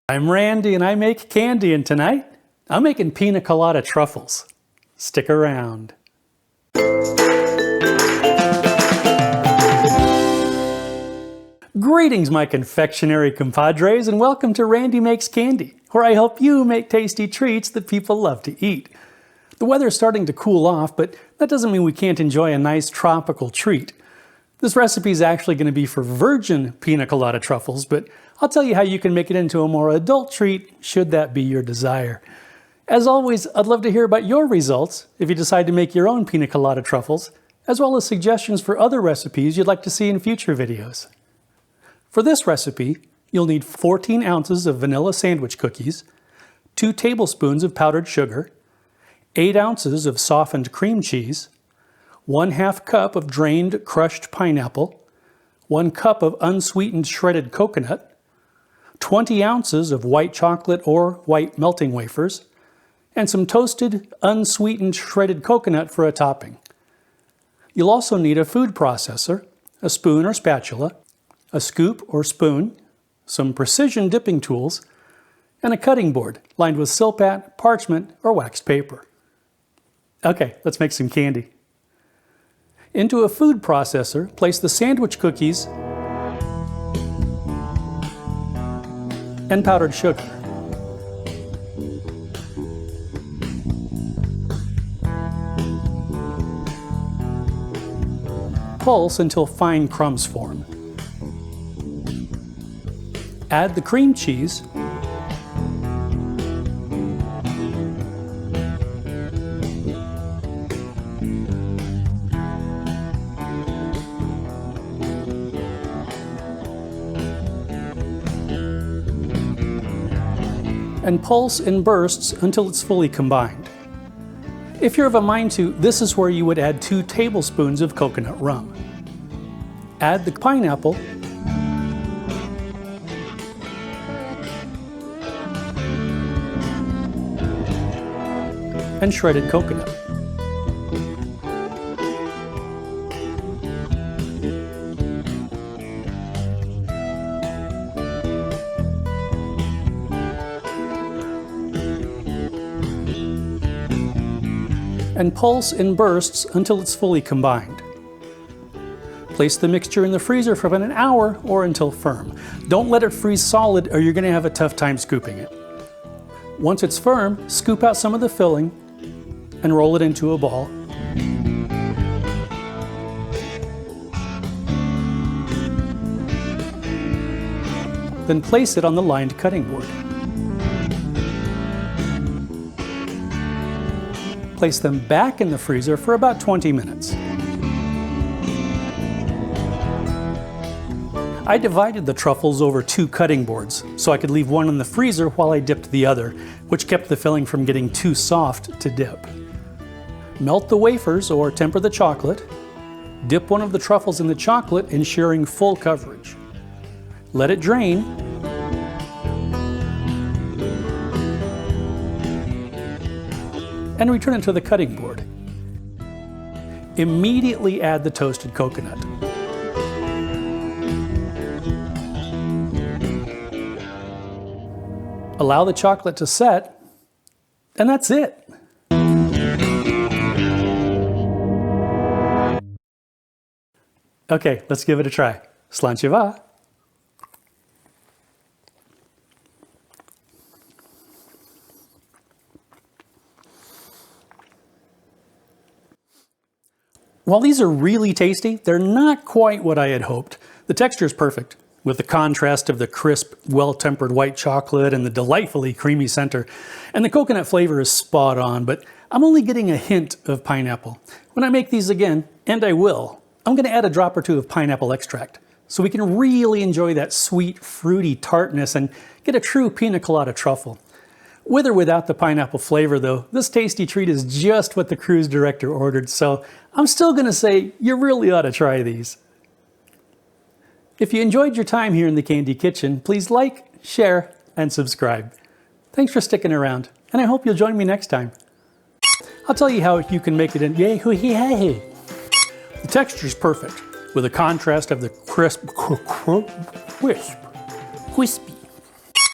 I'm Randy and I make candy, and tonight I'm making Pina Colada truffles. Stick around. Greetings, my confectionery compadres, and welcome to Randy Makes Candy, where I help you make tasty treats that people love to eat. The weather's starting to cool off, but that doesn't mean we can't enjoy a nice tropical treat. This recipe is actually going to be for virgin Pina Colada truffles, but I'll tell you how you can make it into a more adult treat, should that be your desire. As always, I'd love to hear about your results if you decide to make your own Pina Colada truffles, as well as suggestions for other recipes you'd like to see in future videos. For this recipe, you'll need 14 ounces of vanilla sandwich cookies, 2 tablespoons of powdered sugar, 8 ounces of softened cream cheese, 1/2 cup of drained crushed pineapple, 1 cup of unsweetened shredded coconut, 20 ounces of white chocolate or white melting wafers, and some toasted unsweetened shredded coconut for a topping. You'll also need a food processor, a spoon or spatula, a scoop or spoon, some precision dipping tools, and a cutting board lined with silpat, parchment, or waxed paper. Okay, let's make some candy. Into a food processor, place the sandwich cookies and powdered sugar. Pulse until fine crumbs form. Add the cream cheese and pulse in bursts until it's fully combined. If you're of a mind to, this is where you would add 2 tablespoons of coconut rum. Add the pineapple and shredded coconut. And pulse in bursts until it's fully combined. Place the mixture in the freezer for about an hour or until firm. Don't let it freeze solid or you're going to have a tough time scooping it. Once it's firm, scoop out some of the filling and roll it into a ball. Then place it on the lined cutting board. Place them back in the freezer for about 20 minutes. I divided the truffles over 2 cutting boards, so I could leave one in the freezer while I dipped the other, which kept the filling from getting too soft to dip. Melt the wafers or temper the chocolate. Dip one of the truffles in the chocolate, ensuring full coverage. Let it drain. And return it to the cutting board. Immediately add the toasted coconut. Allow the chocolate to set, and that's it. Okay, let's give it a try. Slanchiva. While these are really tasty, they're not quite what I had hoped. The texture is perfect, with the contrast of the crisp, well-tempered white chocolate and the delightfully creamy center. And the coconut flavor is spot on, but I'm only getting a hint of pineapple. When I make these again, and I will, I'm going to add a drop or 2 of pineapple extract, so we can really enjoy that sweet, fruity tartness and get a true Pina Colada truffle. With or without the pineapple flavor though, this tasty treat is just what the cruise director ordered, so I'm still gonna say you really ought to try these. If you enjoyed your time here in the Candy Kitchen, please like, share, and subscribe. Thanks for sticking around, and I hope you'll join me next time. I'll tell you how you can make it in The texture's perfect, with a contrast of the crispy